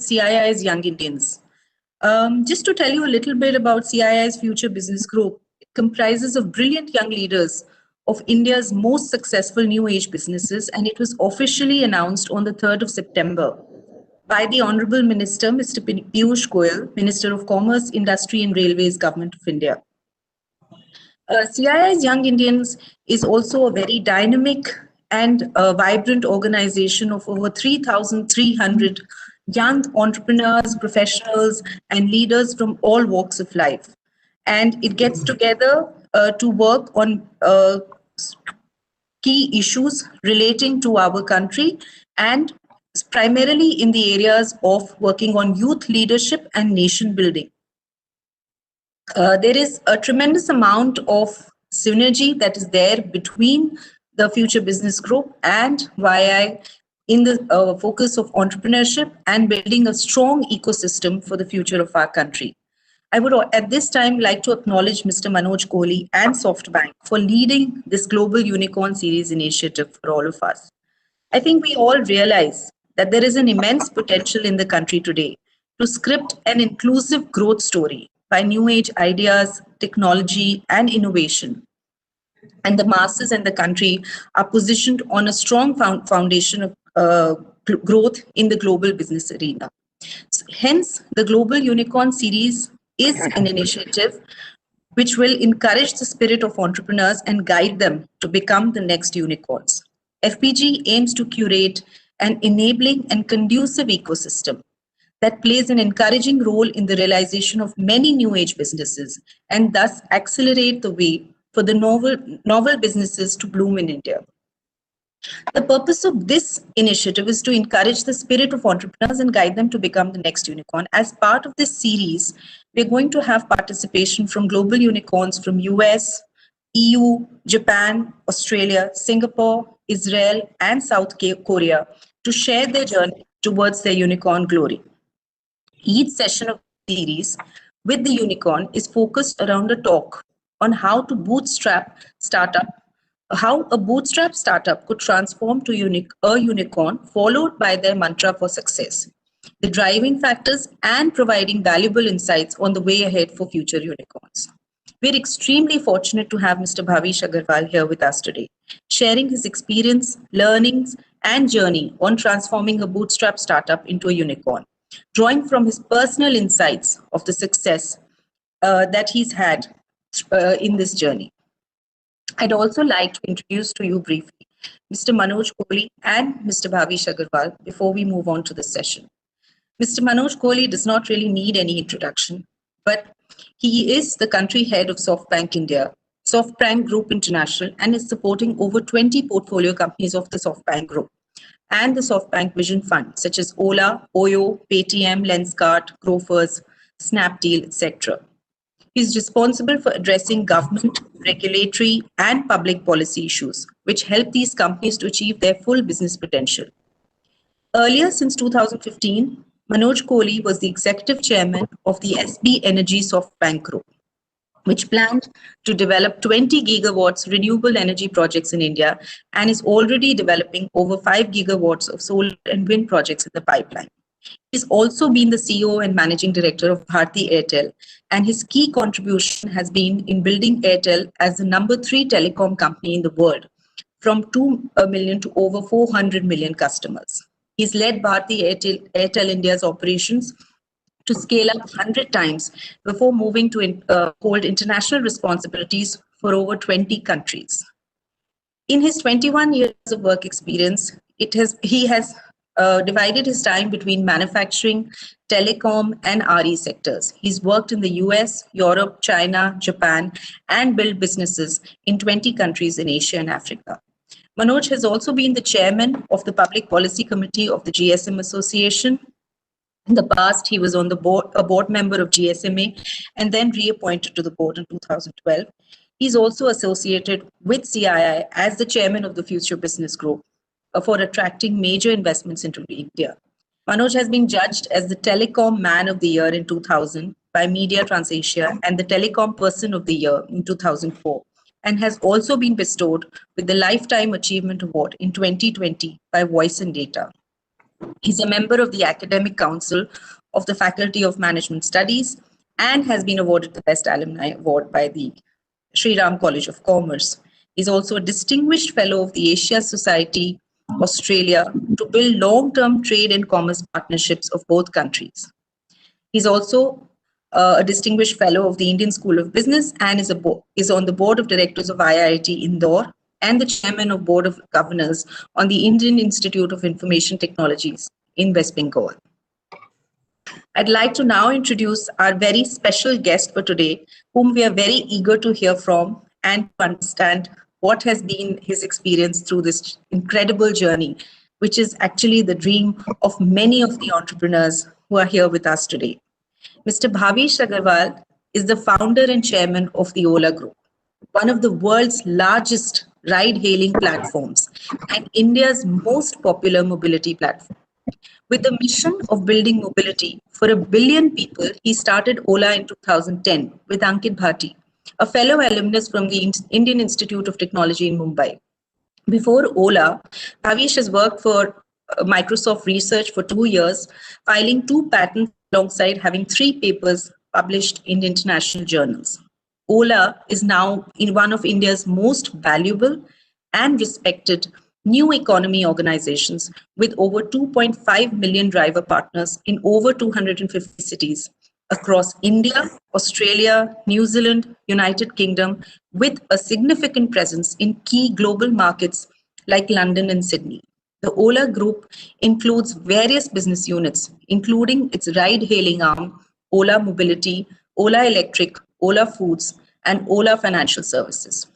CII's Young Indians. Just to tell you a little bit about CII's Future Business Group, it comprises of brilliant young leaders of India's most successful new age businesses, and it was officially announced on the 3rd of September by the Honorable Minister, Mr. Piyush Goyal, Minister of Commerce, Industry and Railways, Government of India. CII's Young Indians is also a very dynamic and vibrant organization of over 3,300 young entrepreneurs, professionals, and leaders from all walks of life. And it gets together to work on key issues relating to our country, and primarily in the areas of working on youth leadership and nation building. There is a tremendous amount of synergy that is there between the Future Business Group and YI in the focus of entrepreneurship and building a strong ecosystem for the future of our country. I would at this time like to acknowledge Mr. Manoj Kohli and SoftBank for leading this Global Unicorn Series initiative for all of us. I think we all realize that there is an immense potential in the country today to script an inclusive growth story by new age ideas, technology, and innovation. And the masses and the country are positioned on a strong foundation of growth in the global business arena. So, hence, the Global Unicorn Series is an initiative which will encourage the spirit of entrepreneurs and guide them to become the next unicorns. FBG aims to curate an enabling and conducive ecosystem that plays an encouraging role in the realization of many new age businesses and thus accelerate the way for the novel businesses to bloom in India. The purpose of this initiative is to encourage the spirit of entrepreneurs and guide them to become the next unicorn. As part of this series, we're going to have participation from global unicorns from US, EU, Japan, Australia, Singapore, Israel, and South Korea to share their journey towards their unicorn glory. Each session of the series with the unicorn is focused around a talk on how a bootstrap startup could transform to a unicorn, followed by their mantra for success, the driving factors, and providing valuable insights on the way ahead for future unicorns. We're extremely fortunate to have Mr. Bhavish Aggarwal here with us today, sharing his experience, learnings, and journey on transforming a bootstrap startup into a unicorn, drawing from his personal insights of the success that he's had in this journey. I'd also like to introduce to you briefly Mr. Manoj Kohli and Mr. Bhavish Aggarwal before we move on to the session. Mr. Manoj Kohli does not really need any introduction, but he is the country head of SoftBank India, SoftBank Group International, and is supporting over 20 portfolio companies of the SoftBank Group and the SoftBank Vision Fund, such as Ola, Oyo, Paytm, Lenskart, Grofers, Snapdeal, etc. He is responsible for addressing government, regulatory, and public policy issues, which help these companies to achieve their full business potential. Earlier, since 2015, Manoj Kohli was the executive chairman of the SB Energy SoftBank Group, which planned to develop 20 gigawatts renewable energy projects in India and is already developing over 5 gigawatts of solar and wind projects in the pipeline. He's also been the CEO and managing director of Bharti Airtel, and his key contribution has been in building Airtel as the number 3 telecom company in the world, from 2 million to over 400 million customers. He's led Bharti Airtel India's operations to scale up 100 times before moving to hold international responsibilities for over 20 countries. In his 21 years of work experience, he has divided his time between manufacturing, telecom, and RE sectors. He's worked in the US, Europe, China, Japan, and built businesses in 20 countries in Asia and Africa. Manoj has also been the chairman of the Public Policy Committee of the GSM Association. In the past, he was on the board, a board member of GSMA, and then reappointed to the board in 2012. He's also associated with CII as the chairman of the Future Business Group for attracting major investments into India. Manoj has been judged as the Telecom Man of the Year in 2000 by Media Transasia and the Telecom Person of the Year in 2004, and has also been bestowed with the Lifetime Achievement Award in 2020 by Voice and Data. He's a member of the Academic Council of the Faculty of Management Studies and has been awarded the Best Alumni Award by the Sri Ram College of Commerce. He's also a distinguished fellow of the Asia Society, Australia, to build long-term trade and commerce partnerships of both countries. He's also a distinguished fellow of the Indian School of Business and is on the board of directors of IIT Indore and the chairman of board of governors on the Indian Institute of Information Technologies in West Bengal. I'd like to now introduce our very special guest for today, whom we are very eager to hear from and to understand what has been his experience through this incredible journey, which is actually the dream of many of the entrepreneurs who are here with us today. Mr. Bhavish Aggarwal is the founder and chairman of the Ola Group, one of the world's largest ride-hailing platforms and India's most popular mobility platform. With the mission of building mobility for 1 billion people, he started Ola in 2010 with Ankit Bhati, a fellow alumnus from the Indian Institute of Technology in Mumbai. Before Ola, Bhavish has worked for Microsoft Research for 2 years, filing 2 patents alongside having 3 papers published in international journals. Ola is now in one of India's most valuable and respected new economy organizations with over 2.5 million driver partners in over 250 cities across India, Australia, New Zealand, United Kingdom, with a significant presence in key global markets like London and Sydney. The Ola Group includes various business units, including its ride-hailing arm, Ola Mobility, Ola Electric, Ola Foods, and Ola Financial Services.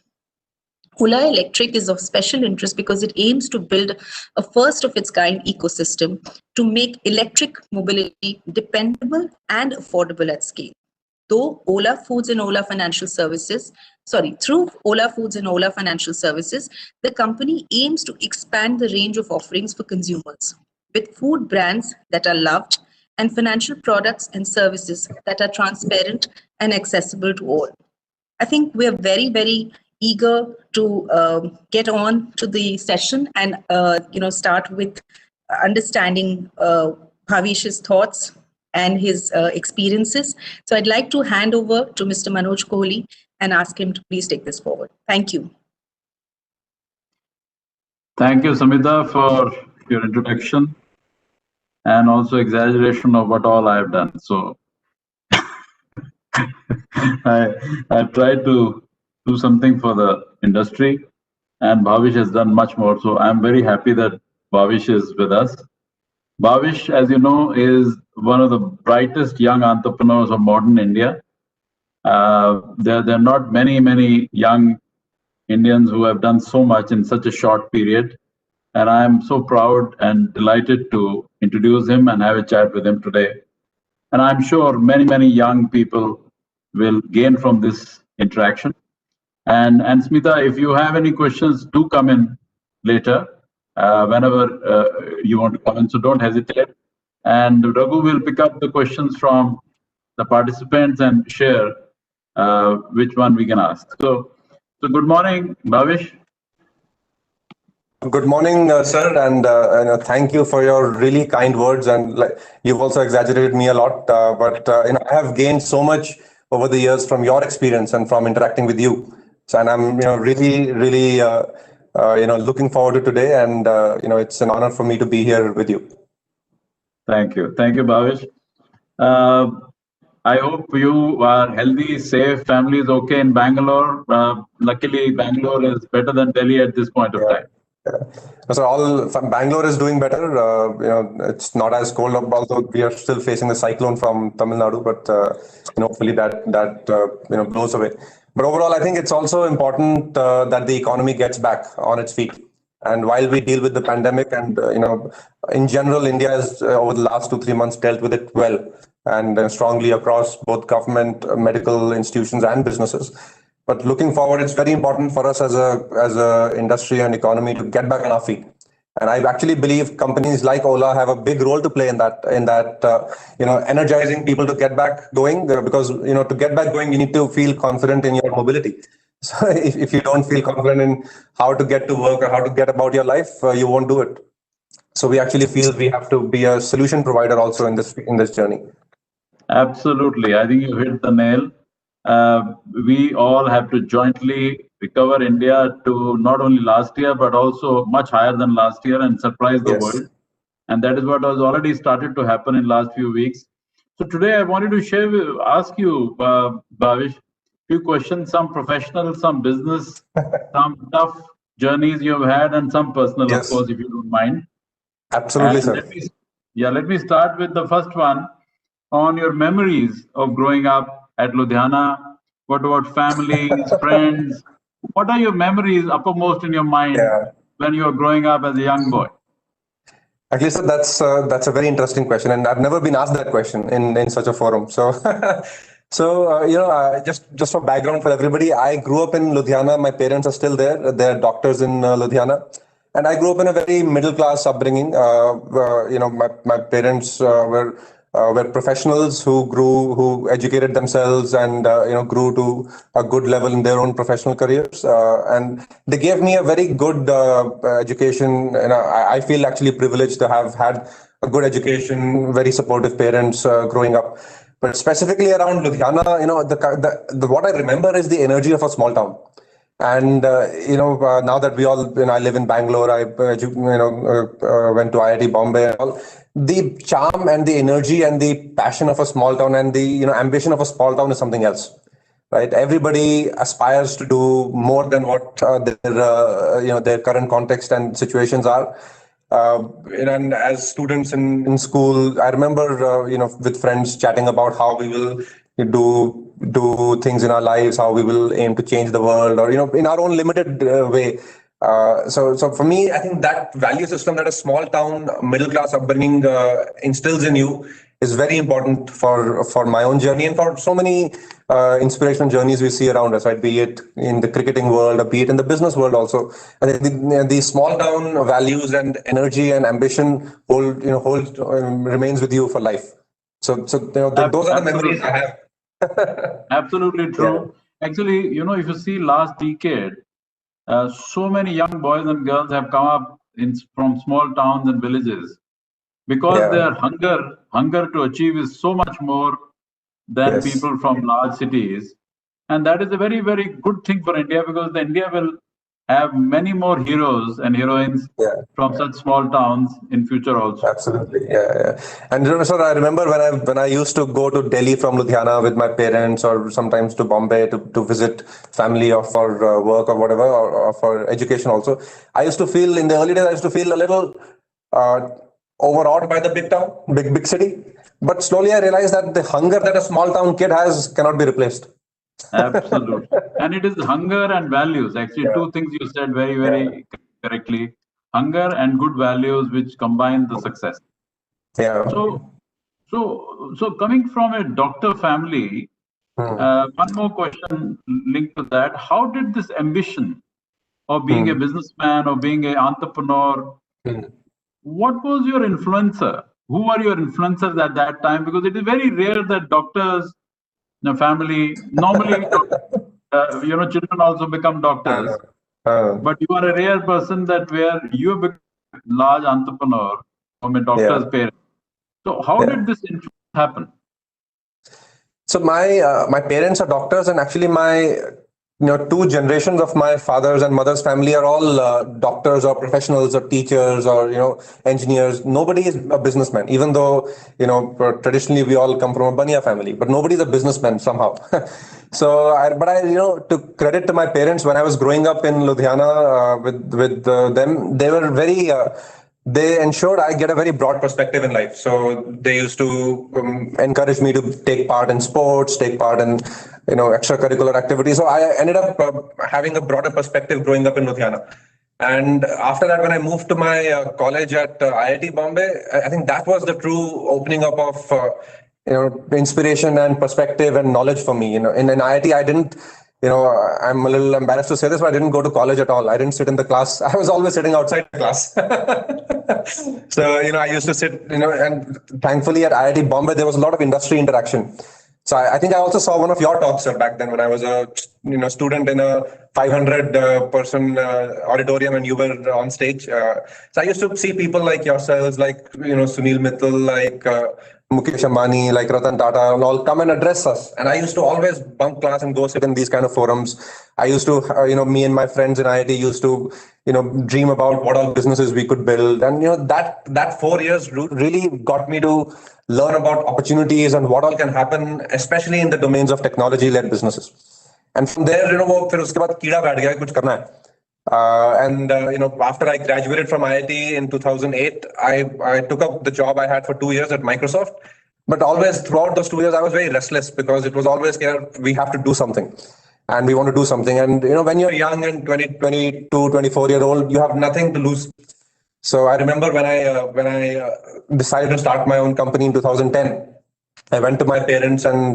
Ola Electric is of special interest because it aims to build a first-of-its-kind ecosystem to make electric mobility dependable and affordable at scale. Through Ola Foods and Ola Financial Services, the company aims to expand the range of offerings for consumers with food brands that are loved and financial products and services that are transparent and accessible to all. I think we are very, very eager to get on to the session and start with understanding Bhavish's thoughts and his experiences. So I'd like to hand over to Mr. Manoj Kohli and ask him to please take this forward. Thank you. Thank you, Samita, for your introduction and also exaggeration of what all I have done. So I tried to do something for the industry, and Bhavish has done much more. So I'm very happy that Bhavish is with us. Bhavish, as you know, is one of the brightest young entrepreneurs of modern India. There are not many young Indians who have done so much in such a short period. And I am so proud and delighted to introduce him and have a chat with him today. And I'm sure many young people will gain from this interaction. And Smita, if you have any questions, do come in later, whenever you want to come in, so don't hesitate. And Raghu will pick up the questions from the participants and share which one we can ask. So good morning, Bhavish. Good morning, sir, and thank you for your really kind words. And you've also exaggerated me a lot, but I have gained so much over the years from your experience and from interacting with you. So, and I'm really looking forward to today, and it's an honor for me to be here with you. Thank you, Bhavish. I hope you are healthy, safe, family is okay in Bangalore. Luckily, Bangalore is better than Delhi at this point of time. Yeah. So Bangalore is doing better. It's not as cold, although we are still facing the cyclone from Tamil Nadu, but hopefully that blows away. But overall, I think it's also important that the economy gets back on its feet. And while we deal with the pandemic, and in general, India has over the last 2-3 months dealt with it well and strongly across both government, medical institutions, and businesses. But looking forward, it's very important for us as a industry and economy to get back on our feet. And I actually believe companies like Ola have a big role to play in that energizing people to get back going, because to get back going, you need to feel confident in your mobility. So if you don't feel confident in how to get to work or how to get about your life, you won't do it. So we actually feel we have to be a solution provider also in this journey. Absolutely. I think you hit the nail. We all have to jointly recover India to not only last year, but also much higher than last year and surprise the Yes. world. And that is what has already started to happen in last few weeks. So today I wanted to ask you, Bhavish, few questions, some professional, some business, some tough journeys you have had, and some personal, of Yes. course, if you don't mind. Absolutely, And sir. let me start with the first one on your memories of growing up at Ludhiana. What about families, friends? What are your memories uppermost in your mind Yeah. when you were growing up as a young boy? Actually, sir, that's a very interesting question, and I've never been asked that question in such a forum. So, just for background for everybody, I grew up in Ludhiana. My parents are still there. They're doctors in Ludhiana, and I grew up in a very middle class upbringing. My parents were professionals who educated themselves and grew to a good level in their own professional careers, and they gave me a very good education. And I feel actually privileged to have had a good education, very supportive parents growing up. But specifically around Ludhiana, the what I remember is the energy of a small town. And now that we all, I live in Bangalore. I went to IIT Bombay and all. The charm and the energy and the passion of a small town and the ambition of a small town is something else, right? Everybody aspires to do more than what their current context and situations are. And as students in school, I remember with friends chatting about how we will do things in our lives, how we will aim to change the world, or in our own limited way. So for me, I think that value system that a small town middle class upbringing instills in you is very important for my own journey and for so many inspirational journeys we see around us, right? Be it in the cricketing world or be it in the business world also. And the small town values and energy and ambition remains with you for life. So those are the memories Absolutely. I have. Absolutely Yeah. true. Actually, if you see last decade, so many young boys and girls have come up from small towns and villages because Yeah. their hunger to achieve is so much more than Yes. people from large cities. And that is a very, very good thing for India because the India will have many more heroes and heroines Yeah. from such small towns in future also. Absolutely, yeah. And sir, I remember when I used to go to Delhi from Ludhiana with my parents, or sometimes to Bombay to visit family or for work or whatever, or for education also. I used to feel in the early days, I used to feel a little uh, overawed by the big town, big city. But slowly I realized that the hunger that a small town kid has cannot be replaced. Absolutely. And it is hunger and values. Actually, Yeah, two things you said very, yeah, very correctly. Hunger and good values, which combine the success. yeah. So, so coming from a doctor family, Hmm, one more question linked to that. How did this ambition of being a hmm, businessman or being an entrepreneur, hmm. what was your influencer? Who were your influencers at that time? Because it is very rare that doctors, family, normally, children also become doctors. Uh, uh, But you are a rare person that where you become a large entrepreneur from a doctor's yeah, parent. So how yeah. did this influence happen? So my parents are doctors, and actually my two generations of my father's and mother's family are all doctors or professionals or teachers or engineers. Nobody is a businessman, even though traditionally we all come from a Bania family, but nobody is a businessman somehow. To credit to my parents, when I was growing up in Ludhiana with them, they were very. They ensured I get a very broad perspective in life. So they used to encourage me to take part in sports, take part in extracurricular activities. So I ended up having a broader perspective growing up in Ludhiana. And after that, when I moved to my college at IIT Bombay, I think that was the true opening up of inspiration and perspective and knowledge for me. In IIT, I didn't. I'm a little embarrassed to say this, but I didn't go to college at all. I didn't sit in the class. I was always sitting outside the class. So, I used to sit, and thankfully at IIT Bombay, there was a lot of industry interaction. So I think I also saw one of your talks, sir, back then when I was a student in a 500 person auditorium and you were on stage. So I used to see people like yourselves, like Sunil Mittal, like Mukesh Ambani, like Ratan Tata, and all come and address us. And I used to always bunk class and go sit in these kind of forums. I used to, me and my friends in IIT used to, dream about what all businesses we could build. And that 4 years really got me to learn about opportunities and what all can happen, especially in the domains of technology-led businesses. And from there, वो फिर उसके बाद कीड़ा बैठ गया कुछ करना है. After I graduated from IIT in 2008, I took up the job I had for 2 years at Microsoft. But always throughout those 2 years, I was very restless because it was always here, we have to do something. And we want to do something. And, when you're young and 22, 24-year-old, you have nothing to lose. So I remember when I decided to start my own company in 2010, I went to my parents and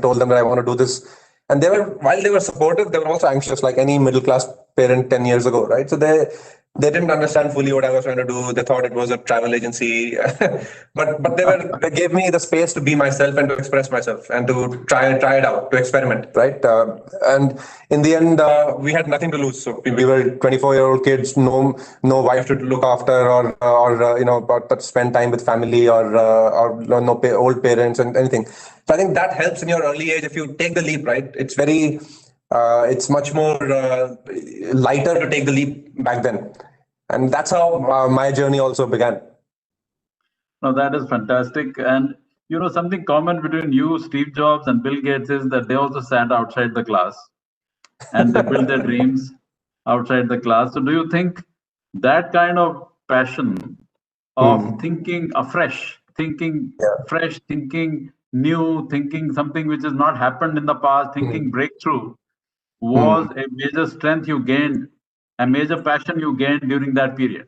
told them that I want to do this. And while they were supportive, they were also anxious, like any middle class parent 10 years ago, right? So they didn't understand fully what I was trying to do. They thought it was a travel agency, but they gave me the space to be myself and to express myself and to try it out, to experiment, right? And in the end, we had nothing to lose. So we were 24-year-old kids, no wife to look after, but spend time with family, or no old parents and anything. So I think that helps in your early age if you take the leap, right? It's much more lighter to take the leap back then. And that's how my journey also began. Now, that is fantastic. And, something common between you, Steve Jobs, and Bill Gates is that they also sat outside the class and they built their dreams outside the class. So do you think that kind of passion of thinking afresh, thinking fresh, thinking new, thinking something which has not happened in the past, thinking breakthrough, was a major strength you gained, a major passion you gained during that period?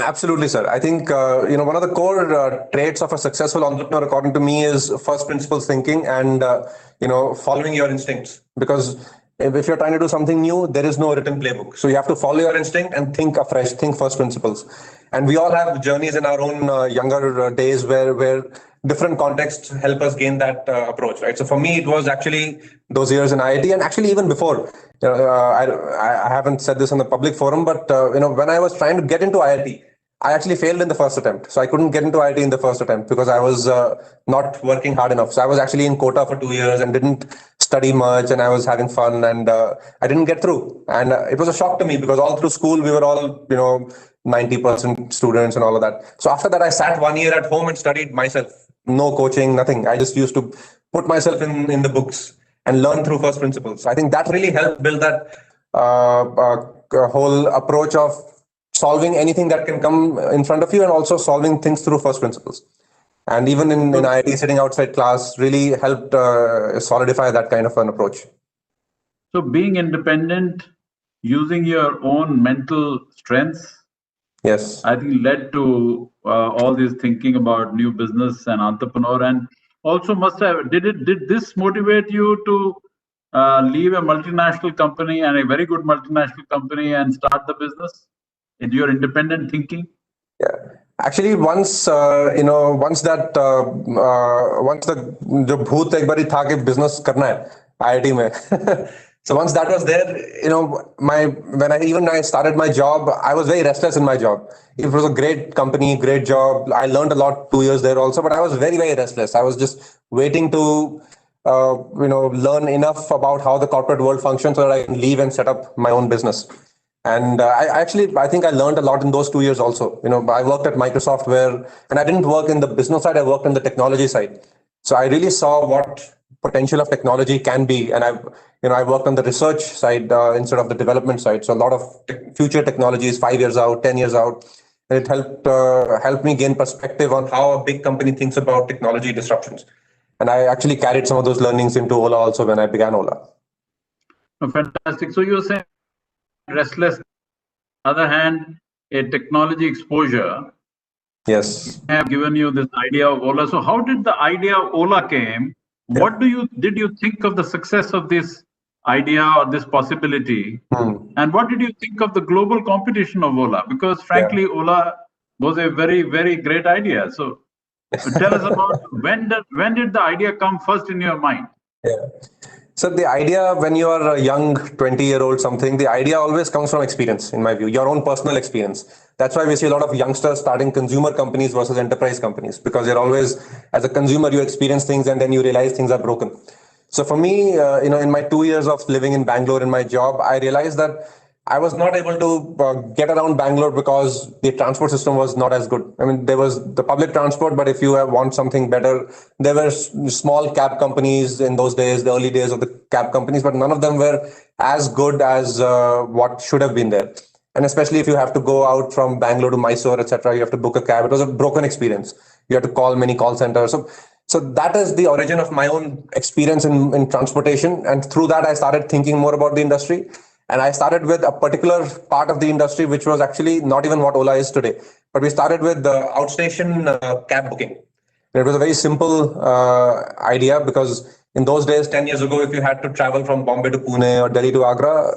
Absolutely, sir. I think one of the core traits of a successful entrepreneur, according to me, is first principles thinking and following your instincts. Because if you're trying to do something new, there is no written playbook. So you have to follow your instinct and think afresh, think first principles. And we all have journeys in our own younger days where different contexts help us gain that approach, right? So for me, it was actually those years in IIT, and actually even before. I haven't said this in the public forum, but when I was trying to get into IIT, I actually failed in the first attempt. So I couldn't get into IIT in the first attempt because I was not working hard enough. So I was actually in quota for 2 years and didn't study much, and I was having fun, and I didn't get through. And it was a shock to me because all through school, we were all, 90% students and all of that. So after that, I sat 1 year at home and studied myself. No coaching, nothing. I just used to put myself in the books and learn through first principles. I think that really helped build that whole approach of solving anything that can come in front of you, and also solving things through first principles. And even in IIT, sitting outside class really helped solidify that kind of an approach. So being independent, using your own mental strengths, yes, I think led to all this thinking about new business and entrepreneur. And also must have, did this motivate you to leave a multinational company, and a very good multinational company, and start the business in your independent thinking? Yeah, actually, once once the bhoot ek bari tha ki business karna hai IIT mein. So once that was there, when I started my job, I was very restless in my job. It was a great company, great job. I learned a lot 2 years there also, but I was very, very restless. I was just waiting to learn enough about how the corporate world functions so that I can leave and set up my own business. And I think I learned a lot in those 2 years also. I worked at Microsoft and I didn't work in the business side, I worked on the technology side. So I really saw what potential of technology can be. And I worked on the research side instead of the development side. So a lot of future technologies, 5 years out, 10 years out. And it helped me gain perspective on how a big company thinks about technology disruptions. And I actually carried some of those learnings into Ola also when I began Ola. Oh, fantastic. So you're saying restless. On the other hand, a technology exposure, yes, have given you this idea of Ola. So how did the idea of Ola came? Yeah. What did you think of the success of this idea or this possibility? And what did you think of the global competition of Ola? Because frankly, Ola was a very, very great idea. So Tell us about when did the idea come first in your mind? Yeah. So the idea when you are a young 20-year-old something, the idea always comes from experience, in my view, your own personal experience. That's why we see a lot of youngsters starting consumer companies versus enterprise companies, because you're always, as a consumer, you experience things and then you realize things are broken. So for me, in my 2 years of living in Bangalore in my job, I realized that I was not able to get around Bangalore because the transport system was not as good. I mean, there was the public transport, but if you want something better, there were small cab companies in those days, the early days of the cab companies, but none of them were as good as what should have been there. And especially if you have to go out from Bangalore to Mysore, etc., you have to book a cab. It was a broken experience. You have to call many call centers. So that is the origin of my own experience in transportation. And through that, I started thinking more about the industry. And I started with a particular part of the industry, which was actually not even what Ola is today. But we started with the outstation cab booking. And it was a very simple idea because in those days, 10 years ago, if you had to travel from Bombay to Pune or Delhi to Agra,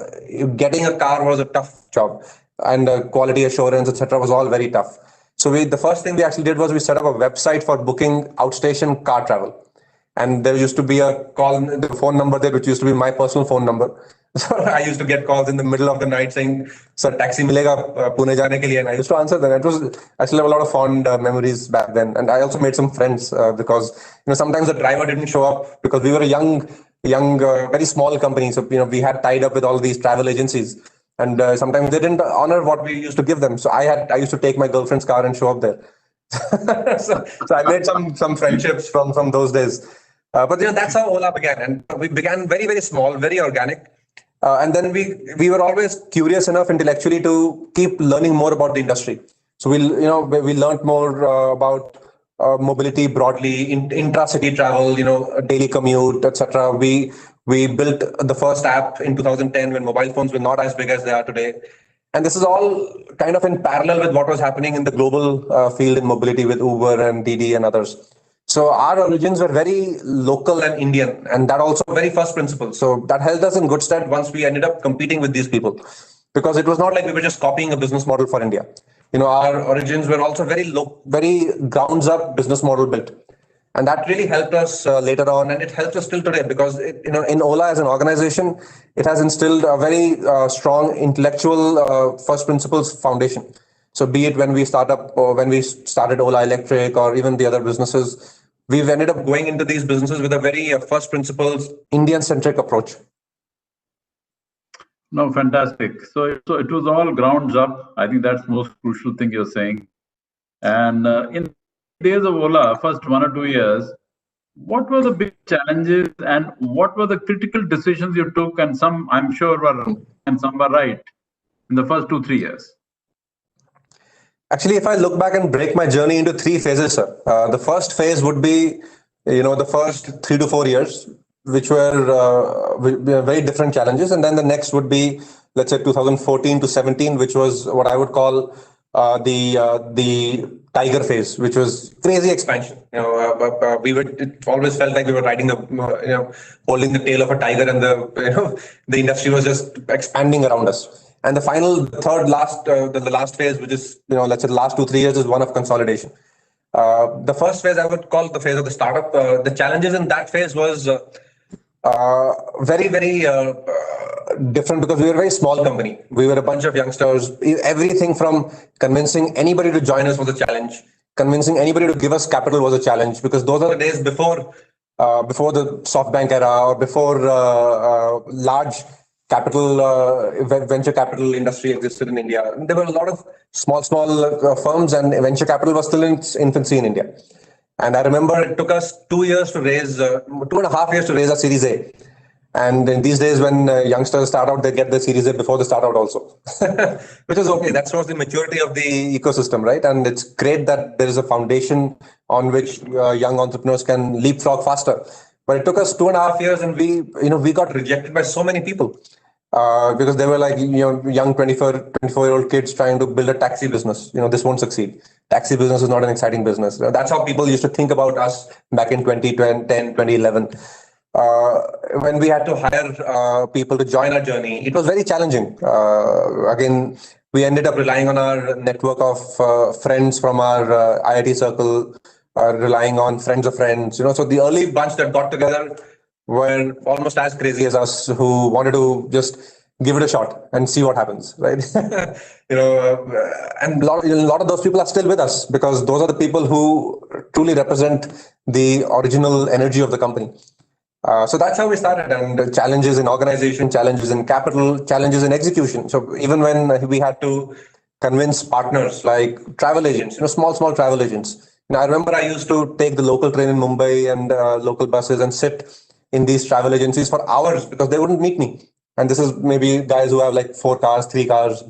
getting a car was a tough job. And quality assurance, etc., was all very tough. So the first thing we actually did was we set up a website for booking outstation car travel. And there used to be a call, the phone number there, which used to be my personal phone number. So I used to get calls in the middle of the night saying, "Sir, taxi milega Pune jaane ke liye." And I used to answer them. It was, I still have a lot of fond memories back then. And I also made some friends because sometimes the driver didn't show up because we were a young, very small company. So we had tied up with all these travel agencies, and sometimes they didn't honor what we used to give them. So I used to take my girlfriend's car and show up there. so I made some friendships from those days. But that's how Ola began, and we began very, very small, very organic. And then we were always curious enough intellectually to keep learning more about the industry. So we learned more about mobility broadly, intra-city travel, daily commute, etc. We built the first app in 2010 when mobile phones were not as big as they are today. And this is all kind of in parallel with what was happening in the global field in mobility with Uber and Didi and others. So our origins were very local and Indian, and that also very first principle. So that held us in good stead once we ended up competing with these people, because it was not like we were just copying a business model for India. Our origins were also very grounds up business model built, and that really helped us later on, and it helps us still today because in Ola as an organization, it has instilled a very strong intellectual first principles foundation. So be it when we started Ola Electric or even the other businesses, we've ended up going into these businesses with a very first principles Indian centric approach. No, fantastic. So it was all grounds up. I think that's the most crucial thing you're saying. And in days of Ola, first 1 or 2 years, what were the big challenges and what were the critical decisions you took? And some, I'm sure, were wrong and some were right in the first 2-3 years. Actually, if I look back and break my journey into 3 phases, sir, the first phase would be, the first 3 to 4 years, which were very different challenges. And then the next would be, let's say, 2014 to 17, which was what I would call the tiger phase, which was crazy expansion. It always felt like we were riding holding the tail of a tiger, and the industry was just expanding around us. And the last phase, which is, let's say the last 2-3 years, is one of consolidation. The first phase I would call the phase of the startup. The challenges in that phase was very, very different because we were a very small company. We were a bunch of youngsters. Everything from convincing anybody to join us was a challenge. Convincing anybody to give us capital was a challenge, because those are the days before the SoftBank era, or before large venture capital industry existed in India. There were a lot of small firms, and venture capital was still in its infancy in India. And I remember it took us 2 years to raise, 2.5 years to raise a Series A. And in these days, when youngsters start out, they get the Series A before they start out also, which is okay. That shows the maturity of the ecosystem, right? And it's great that there is a foundation on which young entrepreneurs can leapfrog faster. But it took us 2.5 years, and we got rejected by so many people because they were like, young 24-year-old kids trying to build a taxi business. This won't succeed. Taxi business is not an exciting business. That's how people used to think about us back in 2010, 2011. When we had to hire people to join our journey, it was very challenging. Again, we ended up relying on our network of friends from our IIT circle, relying on friends of friends. So the early bunch that got together were almost as crazy as us, who wanted to just give it a shot and see what happens, right? And a lot of those people are still with us, because those are the people who truly represent the original energy of the company. So that's how we started, and challenges in organization, challenges in capital, challenges in execution. So even when we had to convince partners like travel agents, small travel agents. I remember I used to take the local train in Mumbai and local buses and sit in these travel agencies for hours because they wouldn't meet me. And this is maybe guys who have like 4 cars, 3 cars.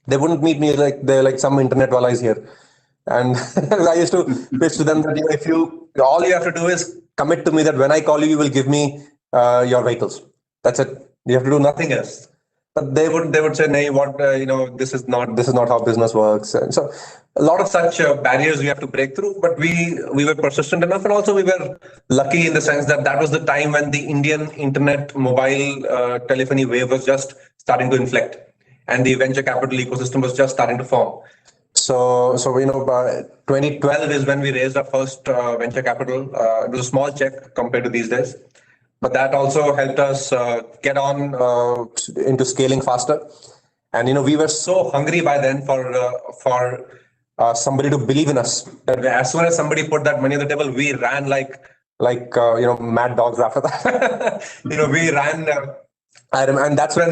They wouldn't meet me, like they're like some internet wala is here. And I used to pitch to them that if all you have to do is commit to me that when I call you, you will give me your vehicles. That's it. You have to do nothing else. But they would say, "Nay, what? This is not how business works." And so, a lot of such barriers we have to break through. But we were persistent enough, and also we were lucky in the sense that that was the time when the Indian internet mobile telephony wave was just starting to inflect, and the venture capital ecosystem was just starting to form. So 2012 is when we raised our first venture capital. It was a small check compared to these days, but that also helped us get on into scaling faster. And we were so hungry by then for somebody to believe in us that as soon as somebody put that money on the table, we ran like mad dogs after that. We ran. And that's when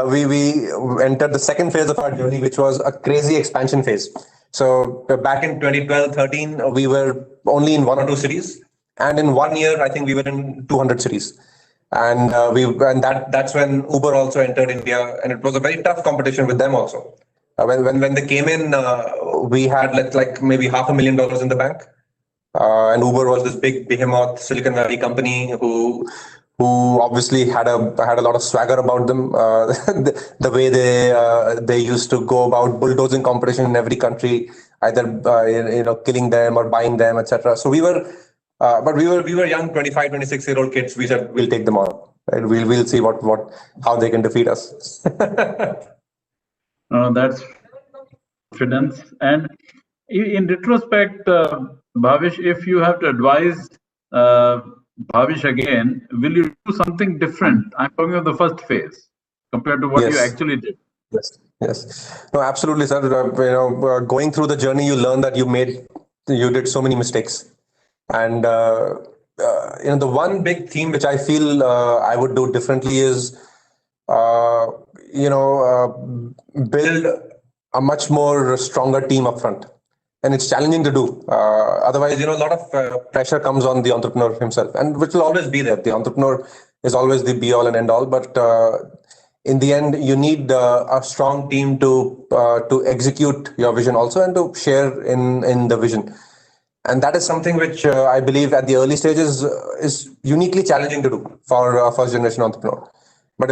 we entered the second phase of our journey, which was a crazy expansion phase. So back in 2012-13, we were only in 1 or 2 cities, and in 1 year, I think we were in 200 cities. And that's when Uber also entered India, and it was a very tough competition with them also. When they came in, we had like maybe $500,000 in the bank, and Uber was this big behemoth Silicon Valley company who obviously had a lot of swagger about them. The way they used to go about bulldozing competition in every country, either killing them or buying them, etc. So we were young 25, 26-year-old kids. We said we'll take them on. Right? We'll see how they can defeat us. That's confidence. And in retrospect, Bhavish, if you have to advise Bhavish again, will you do something different? I'm talking of the first phase compared to what you actually did. Yes. No, absolutely, sir. Going through the journey, you learn that you did so many mistakes. And the one big theme which I feel I would do differently is build a much more stronger team up front. And it's challenging to do. Otherwise, a lot of pressure comes on the entrepreneur himself, and which will always be there. The entrepreneur is always the be all and end all. But in the end, you need a strong team to execute your vision also, and to share in the vision. And that is something which I believe at the early stages is uniquely challenging to do for a first generation entrepreneur. But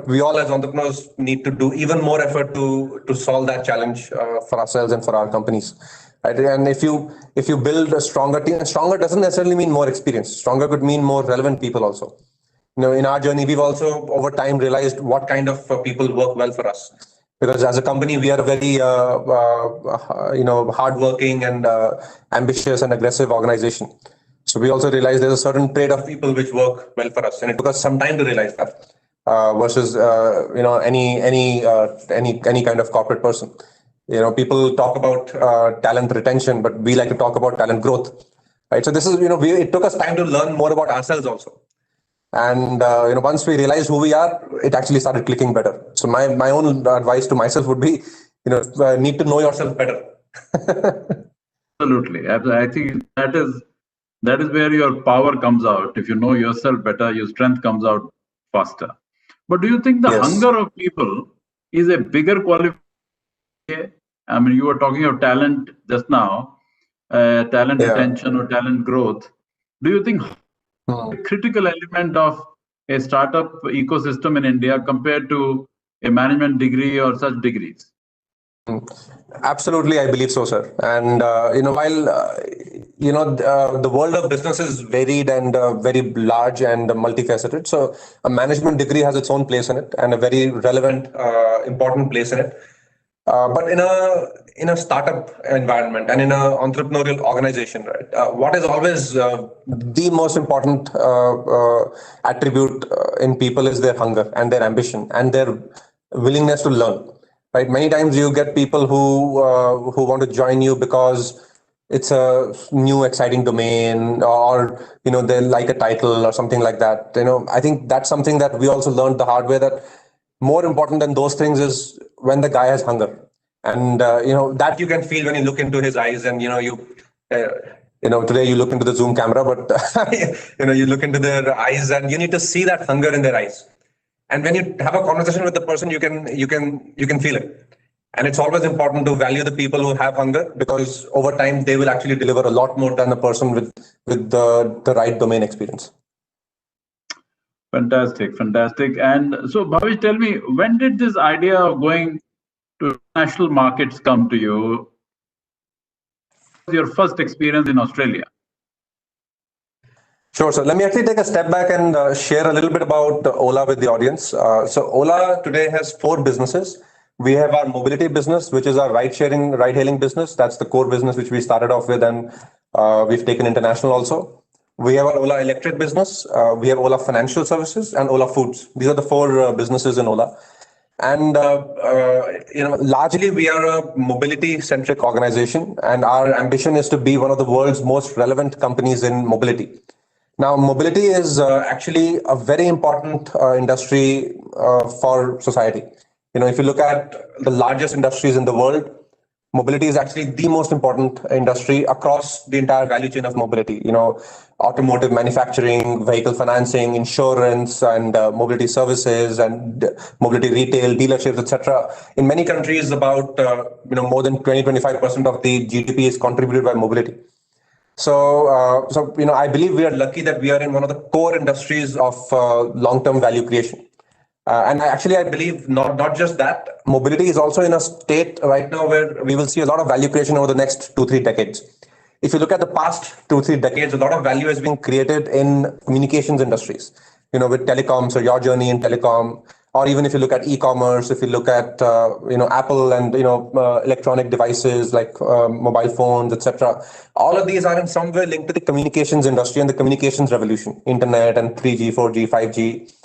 we all as entrepreneurs need to do even more effort to solve that challenge for ourselves and for our companies. Right? And if you build a stronger team, and stronger doesn't necessarily mean more experience. Stronger could mean more relevant people also. In our journey, we've also over time realized what kind of people work well for us. Because as a company, we are a very hardworking and ambitious and aggressive organization. So we also realized there's a certain trait of people which work well for us, and it took us some time to realize that. Versus any kind of corporate person. People talk about talent retention, but we like to talk about talent growth, right? So this is it took us time to learn more about ourselves also, and once we realized who we are, it actually started clicking better. So my own advice to myself would be, need to know yourself better. Absolutely, I think that is where your power comes out. If you know yourself better, your strength comes out faster. But do you think the hunger of people is a bigger qualifier? I mean, you were talking of talent just now, talent retention or talent growth. Do you think a critical element of a startup ecosystem in India compared to a management degree or such degrees? Absolutely, I believe so, sir. And while the world of business is varied and very large and multifaceted, so a management degree has its own place in it, and a very relevant, important place in it. But in a startup environment and in an entrepreneurial organization, right? What is always the most important attribute in people is their hunger and their ambition and their willingness to learn. Right? Many times you get people who want to join you because it's a new exciting domain, or they like a title or something like that. I think that's something that we also learned the hard way, that more important than those things is when the guy has hunger. And that you can feel when you look into his eyes. And uh, today you look into the Zoom camera, but you look into their eyes, and you need to see that hunger in their eyes. And when you have a conversation with the person, you can feel it. And it's always important to value the people who have hunger, because over time they will actually deliver a lot more than a person with the right domain experience. Fantastic, fantastic. And so, Bhavish, tell me, when did this idea of going to national markets come to you? Your first experience in Australia? Sure. So let me actually take a step back and share a little bit about Ola with the audience. So Ola today has 4 businesses. We have our mobility business, which is our ride-hailing business. That's the core business which we started off with, and we've taken international also. We have our Ola Electric business. We have Ola Financial Services and Ola Foods. These are the 4 businesses in Ola. And largely we are a mobility-centric organization, and our ambition is to be one of the world's most relevant companies in mobility. Now, mobility is actually a very important industry for society. If you look at the largest industries in the world, mobility is actually the most important industry across the entire value chain of mobility. Automotive manufacturing, vehicle financing, insurance, and mobility services, and mobility retail, dealerships, etc. In many countries, about more than 20-25% of the GDP is contributed by mobility. So, I believe we are lucky that we are in one of the core industries of long-term value creation. And I believe not just that, mobility is also in a state right now where we will see a lot of value creation over the next 2-3 decades. If you look at the past 2-3 decades, a lot of value has been created in communications industries, with telecom, so your journey in telecom, or even if you look at e-commerce, if you look at Apple and electronic devices like mobile phones, etc. All of these are in some way linked to the communications industry and the communications revolution, internet and 3G, 4G, 5G.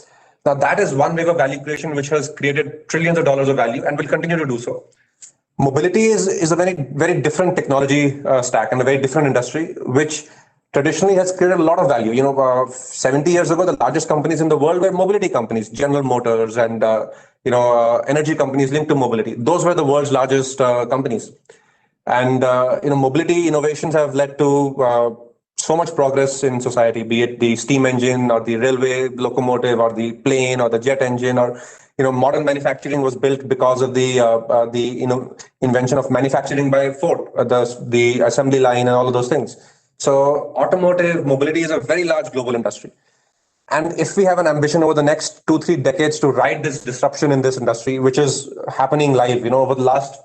Now that is one wave of value creation which has created trillions of dollars of value and will continue to do so. Mobility is a very, very different technology stack and a very different industry, which traditionally has created a lot of value. 70 years ago, the largest companies in the world were mobility companies, General Motors and energy companies linked to mobility. Those were the world's largest companies. And mobility innovations have led to so much progress in society, be it the steam engine or the railway locomotive or the plane or the jet engine, or modern manufacturing was built because of the invention of manufacturing by Ford, the assembly line and all of those things. So automotive mobility is a very large global industry. And if we have an ambition over the next 2-3 decades to ride this disruption in this industry, which is happening live, over the last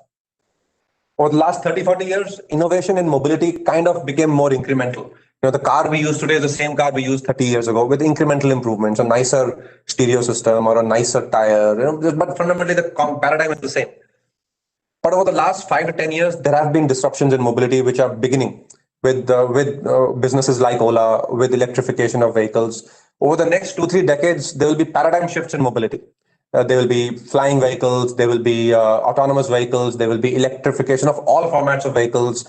30-40 years, innovation in mobility kind of became more incremental. The car we use today is the same car we used 30 years ago with incremental improvements, a nicer stereo system or a nicer tire, but fundamentally the paradigm is the same. But over the last 5 to 10 years, there have been disruptions in mobility which are beginning with businesses like Ola, with electrification of vehicles. Over the next 2-3 decades, there will be paradigm shifts in mobility. There will be flying vehicles, there will be autonomous vehicles, there will be electrification of all formats of vehicles.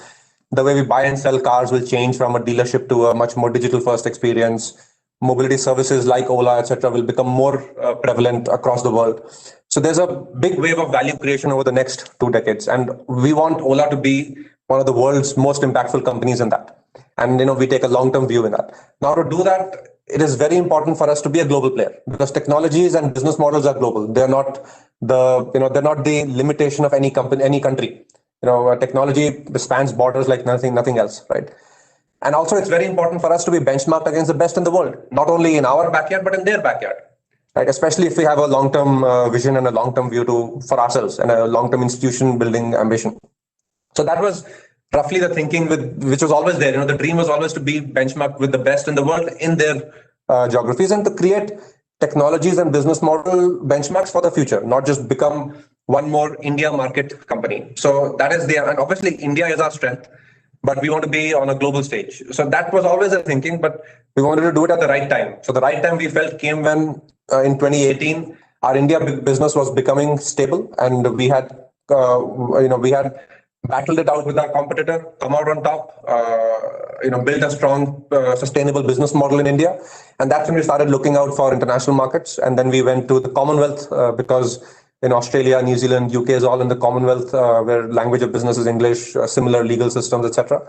The way we buy and sell cars will change from a dealership to a much more digital first experience. Mobility services like Ola, etc., will become more prevalent across the world. So there's a big wave of value creation over the next 2 decades. And we want Ola to be one of the world's most impactful companies in that. And we take a long-term view in that. Now to do that, it is very important for us to be a global player, because technologies and business models are global. They're not the limitation of any company, any country. Technology spans borders like nothing else, right? And also, it's very important for us to be benchmarked against the best in the world, not only in our backyard but in their backyard, right? Especially if we have a long-term vision and a long-term view for ourselves and a long-term institution building ambition. So that was roughly the thinking which was always there. The dream was always to be benchmarked with the best in the world in their geographies, and to create technologies and business model benchmarks for the future, not just become one more India market company. So that is and obviously India is our strength, but we want to be on a global stage. So that was always a thinking, but we wanted to do it at the right time. So the right time we felt came when in 2018, our India business was becoming stable, and we had, we had battled it out with our competitor, come out on top, build a strong, sustainable business model in India. And that's when we started looking out for international markets. And then we went to the Commonwealth because in Australia, New Zealand, UK is all in the Commonwealth, where language of business is English, similar legal systems, etc.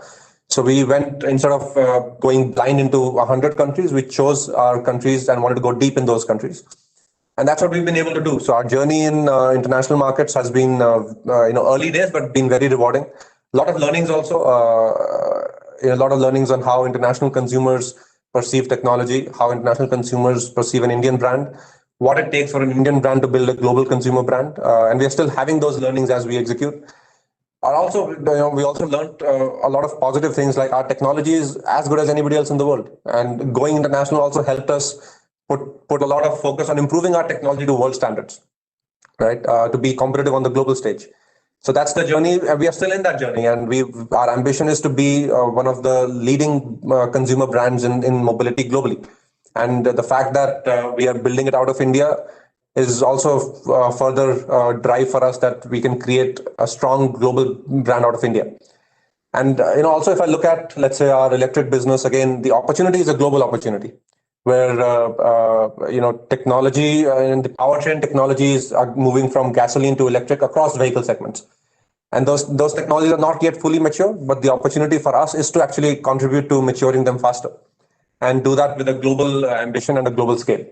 So we went, instead of going blind into 100 countries, we chose our countries and wanted to go deep in those countries. And that's what we've been able to do. So our journey in international markets has been, early days, but been very rewarding. A lot of learnings also, a lot of learnings on how international consumers perceive technology, how international consumers perceive an Indian brand, what it takes for an Indian brand to build a global consumer brand. And we are still having those learnings as we execute. Also, we also learned a lot of positive things, like our technology is as good as anybody else in the world. And going international also helped us put a lot of focus on improving our technology to world standards, right? To be competitive on the global stage. So that's the journey. We are still in that journey, and our ambition is to be one of the leading consumer brands in mobility globally. And the fact that we are building it out of India is also further drive for us that we can create a strong global brand out of India. And also, if I look at, let's say, our electric business, again, the opportunity is a global opportunity, where technology and the powertrain technologies are moving from gasoline to electric across vehicle segments. And those technologies are not yet fully mature, but the opportunity for us is to actually contribute to maturing them faster, and do that with a global ambition and a global scale.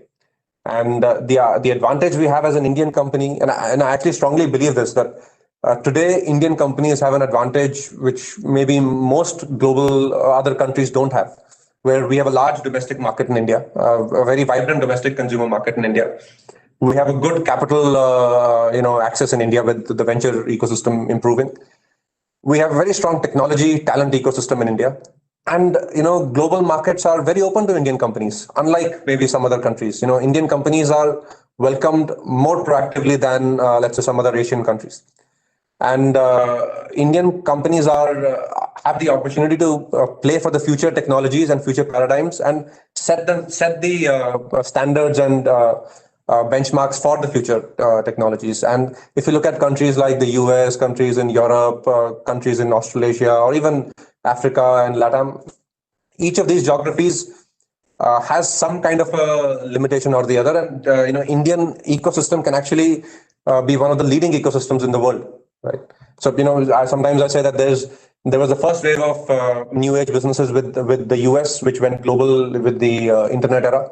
And the advantage we have as an Indian company, and I actually strongly believe this, that today Indian companies have an advantage which maybe most global other countries don't have, where we have a large domestic market in India, a very vibrant domestic consumer market in India. We have a good capital, access in India with the venture ecosystem improving. We have a very strong technology talent ecosystem in India. And, global markets are very open to Indian companies, unlike maybe some other countries. Indian companies are welcomed more proactively than, let's say, some other Asian countries. And Indian companies have the opportunity to play for the future technologies and future paradigms, and set the standards and benchmarks for the future technologies. And if you look at countries like the US, countries in Europe, countries in Australasia, or even Africa and LATAM, each of these geographies has some kind of a limitation or the other. And Indian ecosystem can actually be one of the leading ecosystems in the world, right? So sometimes I say that there was the first wave of new age businesses with the US, which went global with the internet era.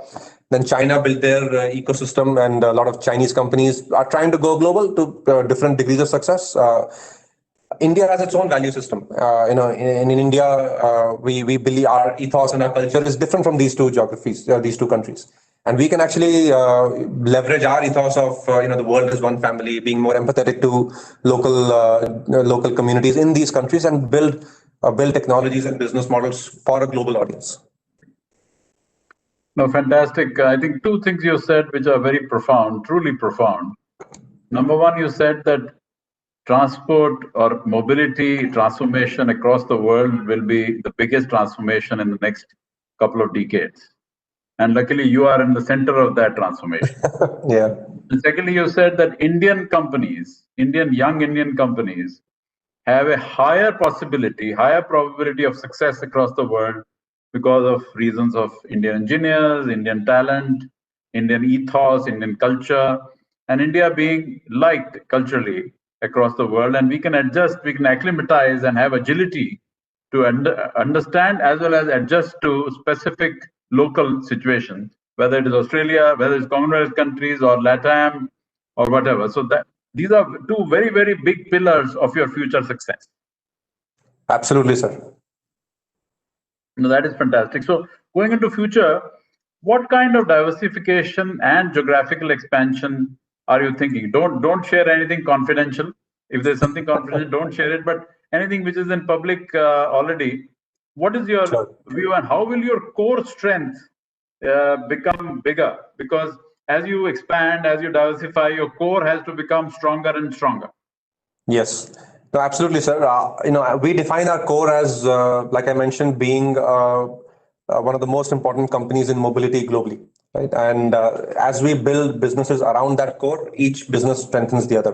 Then China built their ecosystem, and a lot of Chinese companies are trying to go global to different degrees of success. India has its own value system. In India, we believe our ethos and our culture is different from these two geographies, these two countries. And we can actually leverage our ethos of the world is one family, being more empathetic to local communities in these countries, and build technologies and business models for a global audience. No, fantastic. I think two things you said which are very profound, truly profound. Number one, you said that transport or mobility transformation across the world will be the biggest transformation in the next couple of decades. And luckily, you are in the center of that transformation. Yeah. And secondly, you said that young Indian companies have a higher probability of success across the world because of reasons of Indian engineers, Indian talent, Indian ethos, Indian culture, and India being liked culturally across the world. And we can adjust, we can acclimatize and have agility to understand as well as adjust to specific local situations, whether it is Australia, whether it's Commonwealth countries or LATAM or whatever. So that these are two very, very big pillars of your future success. Absolutely, sir. No, that is fantastic. So going into future, what kind of diversification and geographical expansion are you thinking? Don't share anything confidential. If there's something confidential, don't share it. But anything which is in public already, what is your view, and how will your core strength become bigger? Because as you expand, as you diversify, your core has to become stronger and stronger. Yes, no, absolutely, sir. We define our core as, like I mentioned, being one of the most important companies in mobility globally, right? And as we build businesses around that core, each business strengthens the other.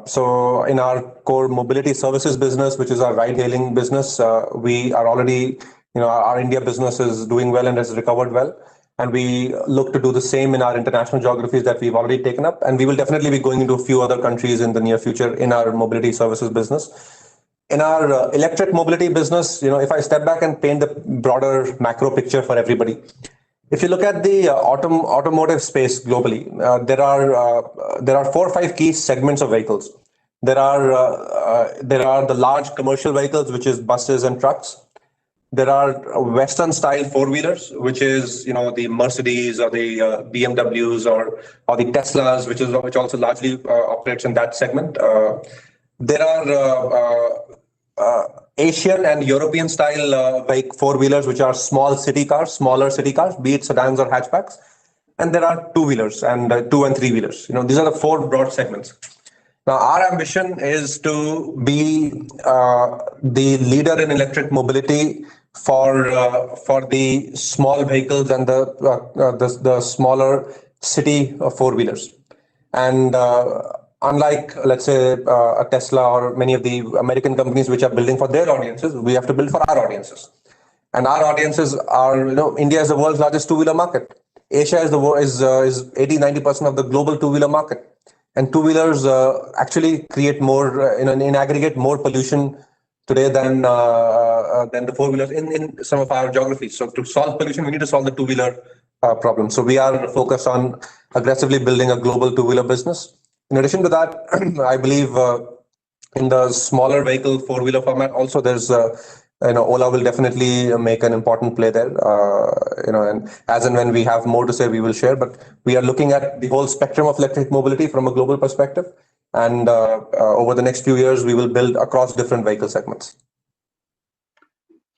So, in our core mobility services business, which is our ride-hailing business, we are already, our India business is doing well and has recovered well. And we look to do the same in our international geographies that we've already taken up. And we will definitely be going into a few other countries in the near future in our mobility services business. In our electric mobility business, if I step back and paint the broader macro picture for everybody, if you look at the automotive space globally, there are 4 or 5 key segments of vehicles. There are the large commercial vehicles, which is buses and trucks. There are Western style four-wheelers, which is the Mercedes or the BMWs or the Teslas, which also largely operates in that segment. There are Asian and European style four-wheelers, which are smaller city cars, be it sedans or hatchbacks. And there are two-wheelers and two and three-wheelers. These are the 4 broad segments. Now, our ambition is to be the leader in electric mobility for the small vehicles and the smaller city four-wheelers. And unlike, let's say, a Tesla or many of the American companies which are building for their audiences, we have to build for our audiences. And our audiences are, India is the world's largest two-wheeler market. Asia is 80-90% of the global two-wheeler market. And two-wheelers actually create more, in aggregate, more pollution today than the four-wheelers in some of our geographies. So to solve pollution, we need to solve the two-wheeler problem. So we are focused on aggressively building a global two-wheeler business. In addition to that, I believe in the smaller vehicle four-wheeler format, also there's Ola will definitely make an important play there. And as and when we have more to say, we will share. But we are looking at the whole spectrum of electric mobility from a global perspective. And over the next few years, we will build across different vehicle segments.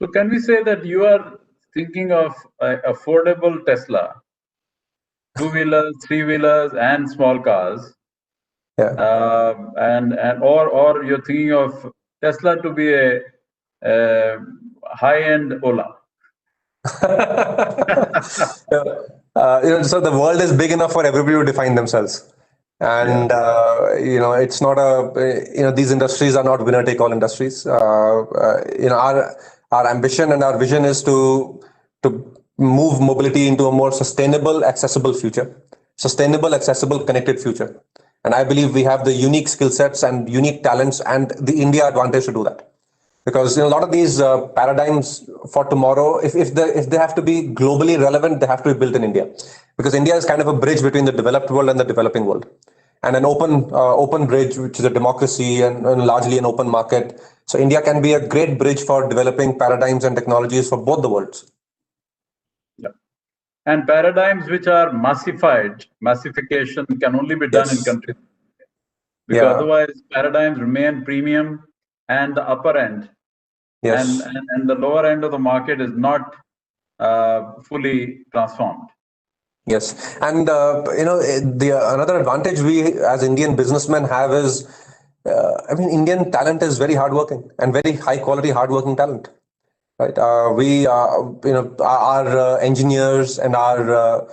So can we say that you are thinking of affordable Tesla, two-wheelers, three-wheelers, and small cars? Yeah. Or you're thinking of Tesla to be a high-end Ola? So the world is big enough for everybody to define themselves. And, it's not these industries are not winner-take-all industries. Our ambition and our vision is to move mobility into a more sustainable, accessible future, connected future. And I believe we have the unique skill sets and unique talents and the India advantage to do that. Because a lot of these paradigms for tomorrow, if they have to be globally relevant, they have to be built in India. Because India is kind of a bridge between the developed world and the developing world. And an open bridge, which is a democracy and largely an open market. So India can be a great bridge for developing paradigms and technologies for both the worlds. Yeah. And paradigms which are massification can only be done in countries. Because otherwise paradigms remain premium and the upper end. Yes. And the lower end of the market is not fully transformed. Yes, and another advantage we as Indian businessmen have is, Indian talent is very hardworking and very high quality hardworking talent, right? Our engineers and our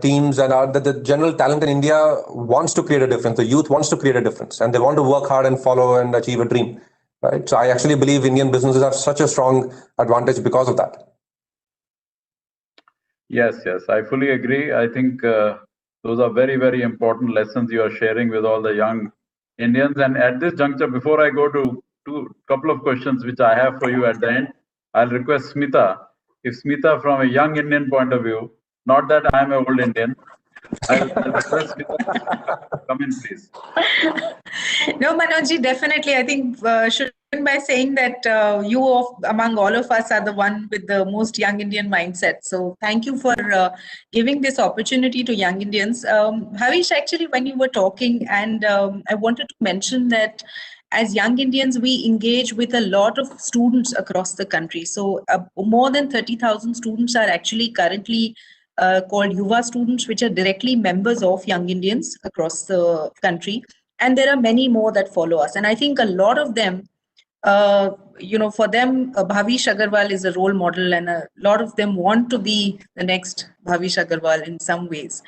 teams and the general talent in India wants to create a difference. The youth wants to create a difference, and they want to work hard and follow and achieve a dream, right? So I actually believe Indian businesses have such a strong advantage because of that. Yes, I fully agree. I think those are very, very important lessons you are sharing with all the young Indians. And at this juncture, before I go to a couple of questions which I have for you at the end, I'll request Smita. If Smita, from a young Indian point of view, not that I'm an old Indian, I'll request Smita, come in, please. No, Manojji, definitely. I think should by saying that you among all of us are the one with the most young Indian mindset. So thank you for giving this opportunity to young Indians. Bhavish, actually, when you were talking, and I wanted to mention that as young Indians, we engage with a lot of students across the country. So more than 30,000 students are actually currently called Yuva Students, which are directly members of Young Indians across the country. And there are many more that follow us. And I think a lot of them, for them, Bhavish Agarwal is a role model, and a lot of them want to be the next Bhavish Agarwal in some ways.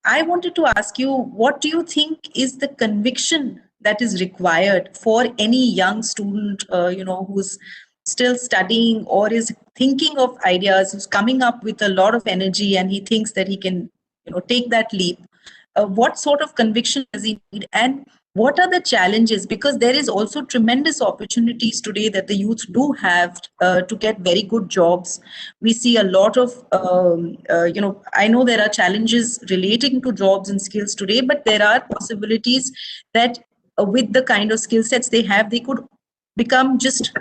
I wanted to ask you, what do you think is the conviction that is required for any young student, who's still studying or is thinking of ideas, who's coming up with a lot of energy and he thinks that he can, take that leap? What sort of conviction does he need, and what are the challenges? Because there is also tremendous opportunities today that the youth do have to get very good jobs. We see a lot of, I know there are challenges relating to jobs and skills today, but there are possibilities that with the kind of skill sets they have, they could become just,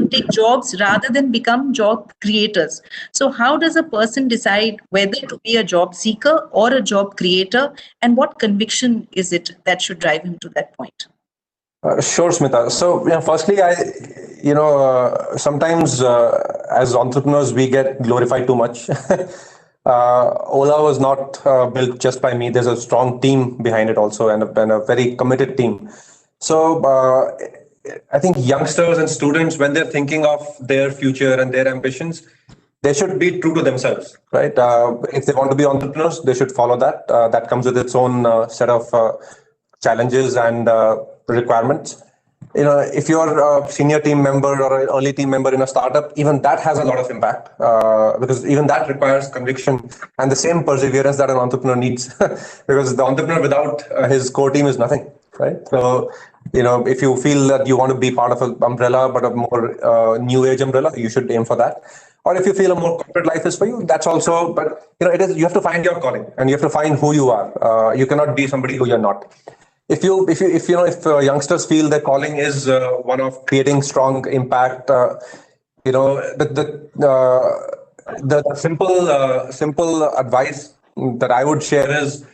take jobs rather than become job creators. So how does a person decide whether to be a job seeker or a job creator, and what conviction is it that should drive him to that point? Sure, Smita. So, firstly, sometimes as entrepreneurs, we get glorified too much. Ola was not built just by me. There's a strong team behind it also, and a very committed team. So, I think youngsters and students, when they're thinking of their future and their ambitions, they should be true to themselves, right? If they want to be entrepreneurs, they should follow that. That comes with its own set of challenges and requirements. If you're a senior team member or an early team member in a startup, even that has a lot of impact because even that requires conviction and the same perseverance that an entrepreneur needs. Because the entrepreneur without his core team is nothing, right? So, if you feel that you want to be part of an umbrella, but a more new age umbrella, you should aim for that. Or if you feel a more corporate life is for you, that's also, but you have to find your calling and you have to find who you are. You cannot be somebody who you're not. If youngsters feel their calling is one of creating strong impact, the simple advice that I would share is,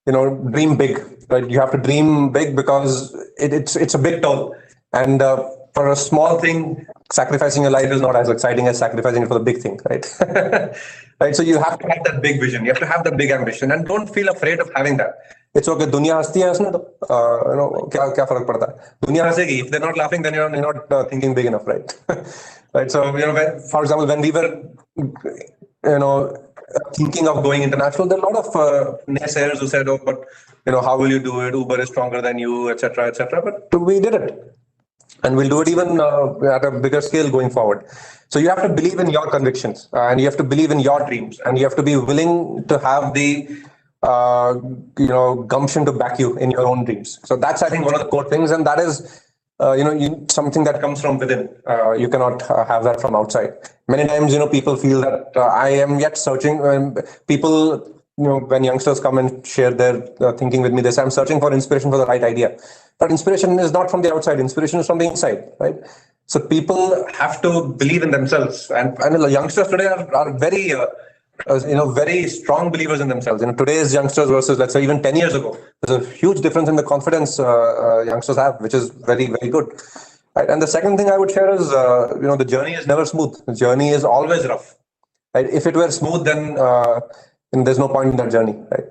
dream big. Right? You have to dream big because it's a big toll, and for a small thing, sacrificing your life is not as exciting as sacrificing it for the big thing, right? Right. So you have to have that big vision. You have to have that big ambition, and don't feel afraid of having that. It's okay. दुनिया हंसती है इसमें तो क्या फर्क पड़ता है? दुनिया हंसेगी. If they're not laughing, then you're not thinking big enough, right? Right. So for example, when we were thinking of going international, there are a lot of naysayers who said, "Oh, but how will you do it? Uber is stronger than you, etc., etc." But we did it, and we'll do it even at a bigger scale going forward. So you have to believe in your convictions, and you have to believe in your dreams, and you have to be willing to have the gumption to back you in your own dreams. So that's, I think, one of the core things, and that is something that comes from within. You cannot have that from outside. Many times, people feel that I am yet searching. People, when youngsters come and share their thinking with me, they say, I'm searching for inspiration for the right idea. But inspiration is not from the outside. Inspiration is from the inside, right? So people have to believe in themselves. And youngsters today are very, very strong believers in themselves. Today's youngsters versus, let's say, even 10 years ago, there's a huge difference in the confidence youngsters have, which is very, very good. Right? And the second thing I would share is, the journey is never smooth. The journey is always rough. Right? If it were smooth, then there's no point in that journey. Right?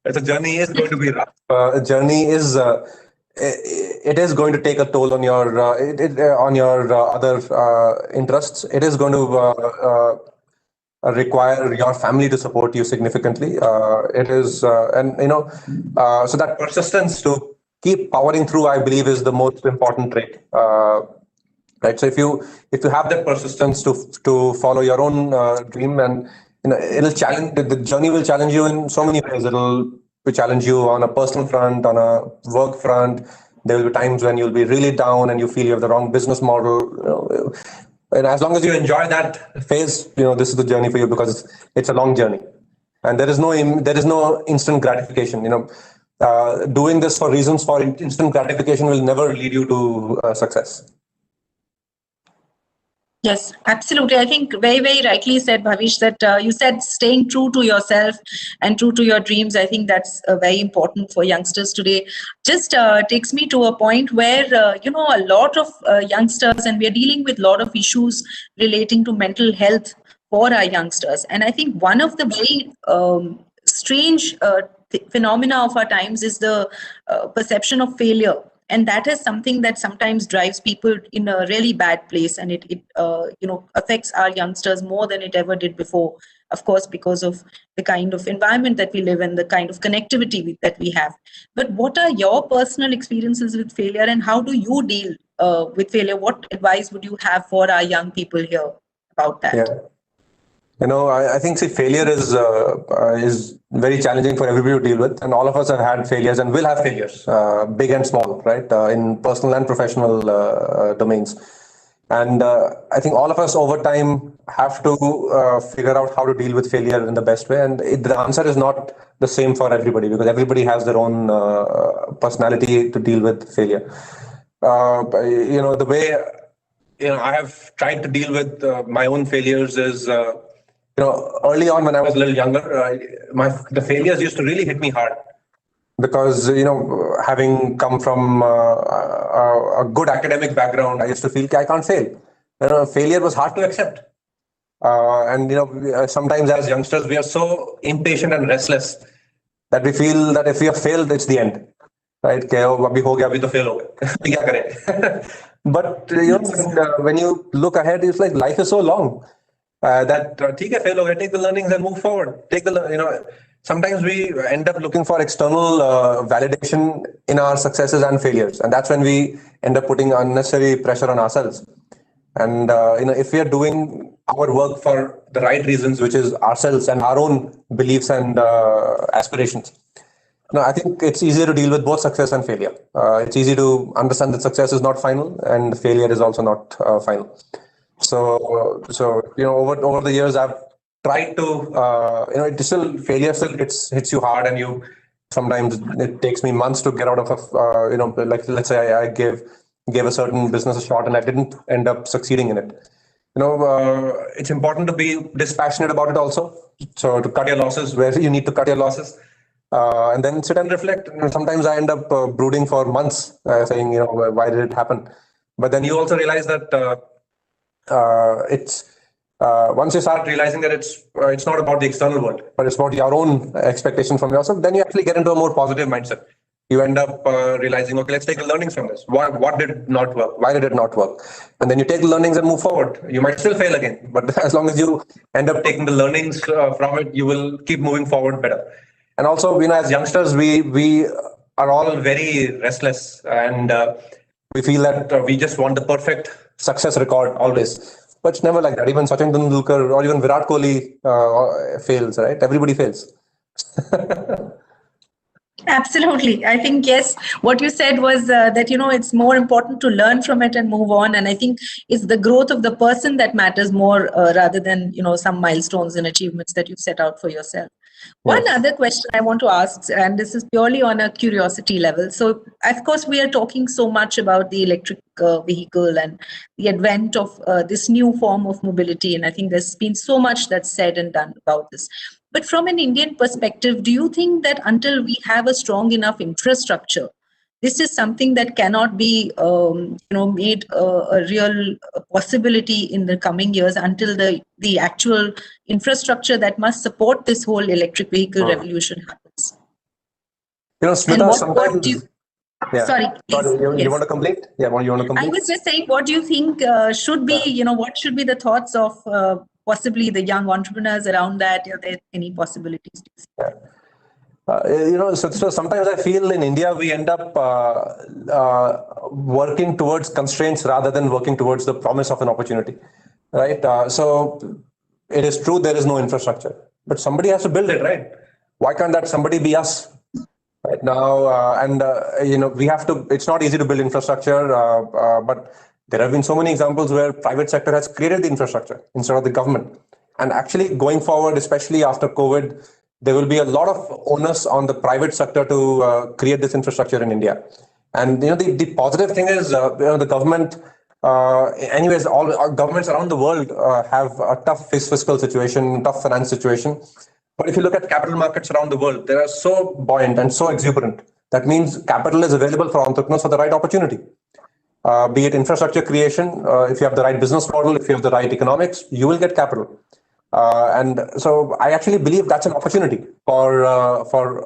The journey is going to be rough. A journey is it is going to take a toll on your other interests. It is going to require your family to support you significantly. It is, so that persistence to keep powering through, I believe, is the most important trait. Right. So if you have that persistence to follow your own dream, and it'll challenge, the journey will challenge you in so many ways. It'll challenge you on a personal front, on a work front. There will be times when you'll be really down and you feel you have the wrong business model. And as long as you enjoy that phase, this is the journey for you, because it's a long journey, and there is no instant gratification. Doing this for reasons for instant gratification will never lead you to success. Yes, absolutely. I think very, very rightly said, Bhavish, that you said staying true to yourself and true to your dreams. I think that's very important for youngsters today. Just takes me to a point where, a lot of youngsters, and we are dealing with a lot of issues relating to mental health for our youngsters. And I think one of the very strange phenomena of our times is the perception of failure. And that is something that sometimes drives people in a really bad place, and it affects our youngsters more than it ever did before. Of course, because of the kind of environment that we live in, the kind of connectivity that we have. But what are your personal experiences with failure, and how do you deal with failure? What advice would you have for our young people here about that? Yeah. I think failure is very challenging for everybody to deal with, and all of us have had failures and will have failures, big and small, right, in personal and professional domains. And I think all of us over time have to figure out how to deal with failure in the best way. And the answer is not the same for everybody, because everybody has their own personality to deal with failure. The way I have tried to deal with my own failures is, early on when I was a little younger, the failures used to really hit me hard, because having come from a good academic background, I used to feel I can't fail. Failure was hard to accept, and sometimes as youngsters we are so impatient and restless that we feel that if we have failed, it's the end, right? Abhi ho gaya, abhi to fail ho gaya. Kya kare? But when you look ahead, it's like life is so long that fail ho gaya, take the learnings and move forward. Sometimes we end up looking for external validation in our successes and failures, and that's when we end up putting unnecessary pressure on ourselves. And if we are doing our work for the right reasons, which is ourselves and our own beliefs and aspirations, I think it's easier to deal with both success and failure. It's easy to understand that success is not final and failure is also not final. So over the years, I've tried to, failure still hits you hard, and sometimes it takes me months to get out of like let's say I gave a certain business a shot and I didn't end up succeeding in it. It's important to be dispassionate about it also. So to cut your losses where you need to cut your losses, and then sit and reflect. Sometimes I end up brooding for months, saying, why did it happen? But then you also realize that it's once you start realizing that it's not about the external world, but it's about your own expectation from yourself, then you actually get into a more positive mindset. You end up realizing, okay, let's take the learnings from this. What did not work? Why did it not work? And then you take the learnings and move forward. You might still fail again, but as long as you end up taking the learnings from it, you will keep moving forward better. And also, as youngsters, we are all very restless, and we feel that we just want the perfect success record always. But it's never like that. Even Sachin Tendulkar or even Virat Kohli fails, right? Everybody fails. Absolutely. I think, yes, what you said was that, it's more important to learn from it and move on. And I think it's the growth of the person that matters more rather than, some milestones and achievements that you've set out for yourself. One other question I want to ask, and this is purely on a curiosity level. So, of course, we are talking so much about the electric vehicle and the advent of this new form of mobility. And I think there's been so much that's said and done about this. But from an Indian perspective, do you think that until we have a strong enough infrastructure, this is something that cannot be, made a real possibility in the coming years until the actual infrastructure that must support this whole electric vehicle revolution happens? Smita, sometimes. Yeah. Sorry, please. You want to complete? Yeah, you want to complete? I was just saying, what do you think should be, what should be the thoughts of possibly the young entrepreneurs around that? Are there any possibilities? Yeah. So sometimes I feel in India we end up working towards constraints rather than working towards the promise of an opportunity, right? So it is true there is no infrastructure, but somebody has to build it, right? Why can't that somebody be us? Right now, we have to. It's not easy to build infrastructure, but there have been so many examples where private sector has created the infrastructure instead of the government. And actually, going forward, especially after COVID, there will be a lot of onus on the private sector to create this infrastructure in India. And the positive thing is, the government. Anyways, all our governments around the world have a tough fiscal situation, tough finance situation. But if you look at capital markets around the world, they are so buoyant and so exuberant. That means capital is available for entrepreneurs for the right opportunity. Be it infrastructure creation, if you have the right business model, if you have the right economics, you will get capital. And so I actually believe that's an opportunity for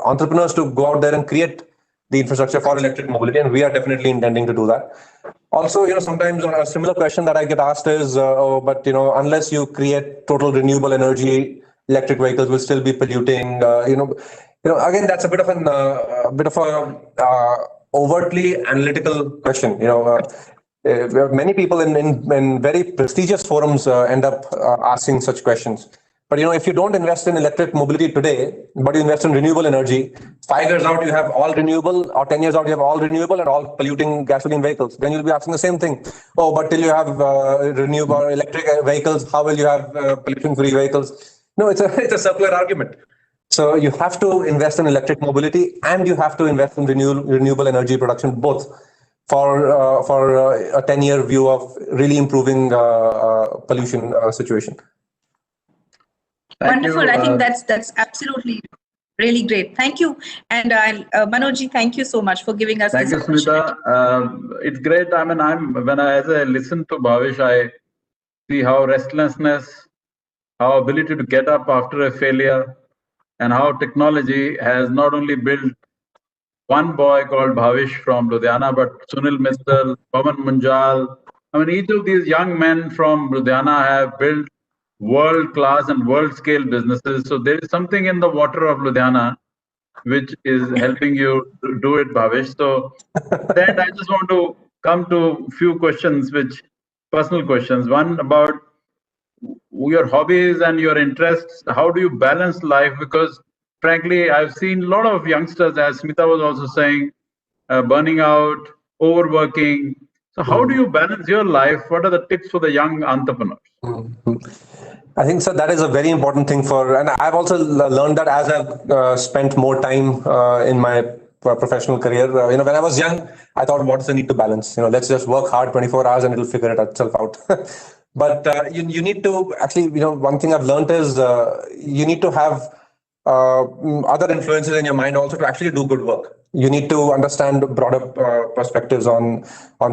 entrepreneurs to go out there and create the infrastructure for electric mobility, and we are definitely intending to do that. Also, sometimes a similar question that I get asked is, oh, but unless you create total renewable energy, electric vehicles will still be polluting. Again, that's a bit of a overtly analytical question. Many people in very prestigious forums end up asking such questions. But if you don't invest in electric mobility today, but you invest in renewable energy, 5 years out you have all renewable, or 10 years out you have all renewable and all polluting gasoline vehicles. Then you'll be asking the same thing. Oh, but till you have renewable or electric vehicles, how will you have pollution-free vehicles? No, it's a circular argument. So you have to invest in electric mobility and you have to invest in renewable energy production, both for a 10-year view of really improving pollution situation. Wonderful. I think that's absolutely really great. Thank you. And Manojji, thank you so much for giving us this opportunity. Thank you, Smita. It's great. I mean, as I listen to Bhavish, I see how restlessness, how ability to get up after a failure, and how technology has not only built one boy called Bhavish from Ludhiana, but Sunil Mittal, Pawan Munjal. I mean, each of these young men from Ludhiana have built world-class and world-scale businesses. So there is something in the water of Ludhiana which is helping you to do it, Bhavish. So then I just want to come to a few questions, personal questions. One about your hobbies and your interests. How do you balance life? Because frankly, I've seen a lot of youngsters, as Smita was also saying, burning out, overworking. So how do you balance your life? What are the tips for the young entrepreneurs? I think, sir, that is a very important thing and I've also learned that as I've spent more time in my professional career. When I was young, I thought, what's the need to balance? Let's just work hard 24 hours and it'll figure itself out. But you need to actually, one thing I've learned is you need to have other influences in your mind also to actually do good work. You need to understand broader perspectives on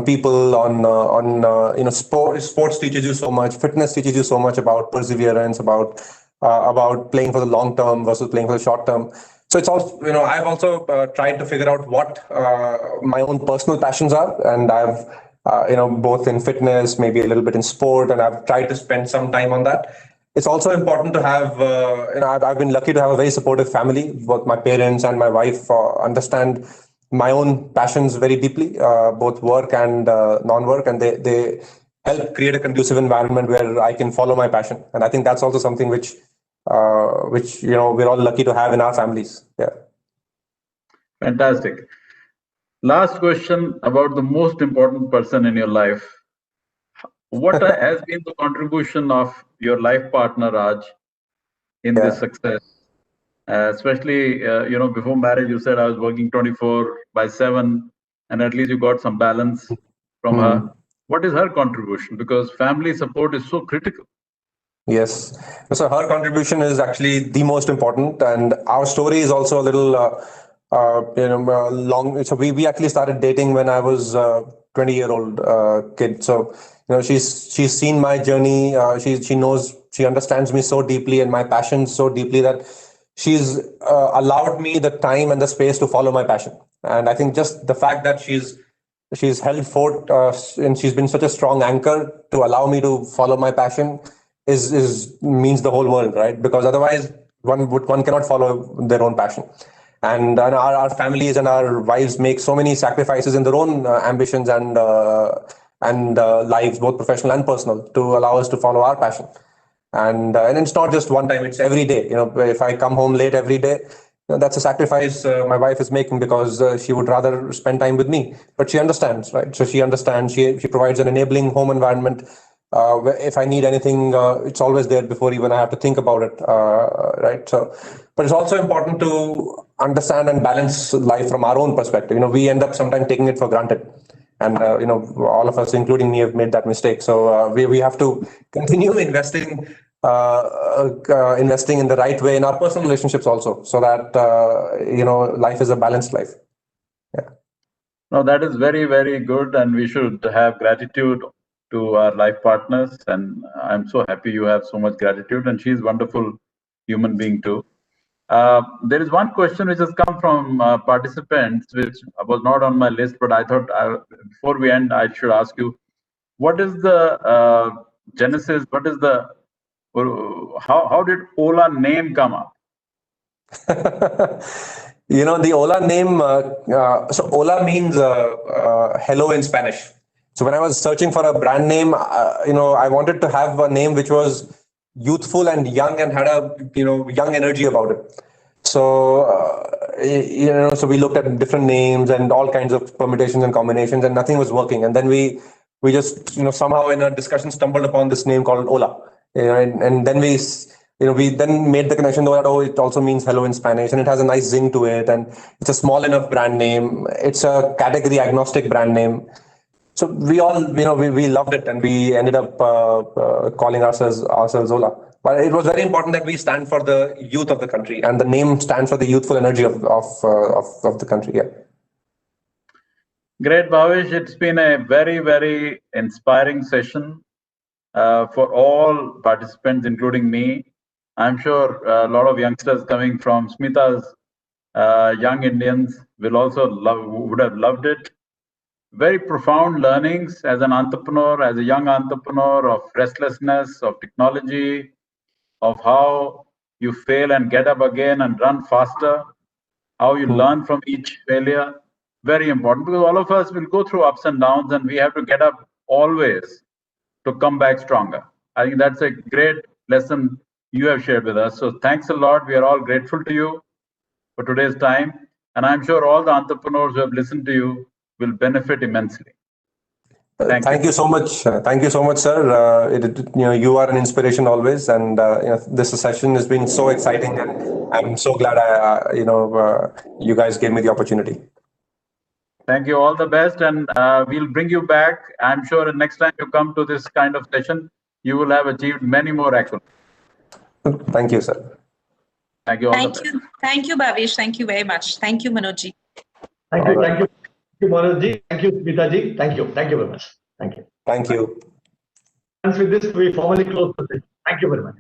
people, on sports teaches you so much, fitness teaches you so much about perseverance, about playing for the long term versus playing for the short term. So it's also, I've also tried to figure out what my own personal passions are, and I've both in fitness, maybe a little bit in sport, and I've tried to spend some time on that. It's also important to have, I've been lucky to have a very supportive family. Both my parents and my wife understand my own passions very deeply, both work and non-work, and they help create a conducive environment where I can follow my passion. And I think that's also something which we're all lucky to have in our families. Yeah. Fantastic. Last question about the most important person in your life. What has been the contribution of your life partner, Raj, in this success? Especially, before marriage, you said I was working 24/7, and at least you got some balance from her. What is her contribution? Because family support is so critical. Yes. So her contribution is actually the most important, and our story is also a little long. So we actually started dating when I was 20-year-old kid. So she's seen my journey. She understands me so deeply and my passion so deeply that she's allowed me the time and the space to follow my passion. And I think just the fact that she's held fort and she's been such a strong anchor to allow me to follow my passion means the whole world, right? Because otherwise one cannot follow their own passion. And our families and our wives make so many sacrifices in their own ambitions and lives, both professional and personal, to allow us to follow our passion. And it's not just one time; it's every day. If I come home late every day, that's a sacrifice my wife is making because she would rather spend time with me. But she understands, right? So she understands. She provides an enabling home environment. If I need anything, it's always there before even I have to think about it, right? So, but it's also important to understand and balance life from our own perspective. We end up sometimes taking it for granted, and all of us, including me, have made that mistake. So we have to continue investing in the right way in our personal relationships also, so that life is a balanced life. Yeah. No, that is very, very good, and we should have gratitude to our life partners, and I'm so happy you have so much gratitude, and she's a wonderful human being too. There is one question which has come from participants, which was not on my list, but I thought before we end, I should ask you, what is the genesis? What is the how did Ola name come up? The Ola name. So Ola means hello in Spanish. So when I was searching for a brand name, I wanted to have a name which was youthful and young and had a young energy about it. So so we looked at different names and all kinds of permutations and combinations, and nothing was working. And then we just somehow in a discussion stumbled upon this name called Ola. And then we then made the connection that it also means hello in Spanish, and it has a nice zing to it, and it's a small enough brand name. It's a category agnostic brand name. So we all, we loved it, and we ended up calling ourselves Ola. But it was very important that we stand for the youth of the country, and the name stands for the youthful energy of the country. Yeah. Great, Bhavish. It's been a very, very inspiring session for all participants, including me. I'm sure a lot of youngsters coming from Smita's Young Indians would have loved it. Very profound learnings as an entrepreneur, as a young entrepreneur, of restlessness, of technology, of how you fail and get up again and run faster, how you learn from each failure. Very important, because all of us will go through ups and downs, and we have to get up always to come back stronger. I think that's a great lesson you have shared with us. So thanks a lot. We are all grateful to you for today's time. And I'm sure all the entrepreneurs who have listened to you will benefit immensely. Thank you so much. Thank you so much, sir. You are an inspiration always, and this session has been so exciting, and I'm so glad you guys gave me the opportunity. Thank you. All the best, and we'll bring you back. I'm sure the next time you come to this kind of session, you will have achieved many more accolades. Thank you, sir. Thank you. Thank you, Bhavish. Thank you very much. Thank you, Manoj. Thank you, Manoj. Thank you, Smita ji. Thank you very much. Thank you. Thank you. And with this, we formally close the session. Thank you very much.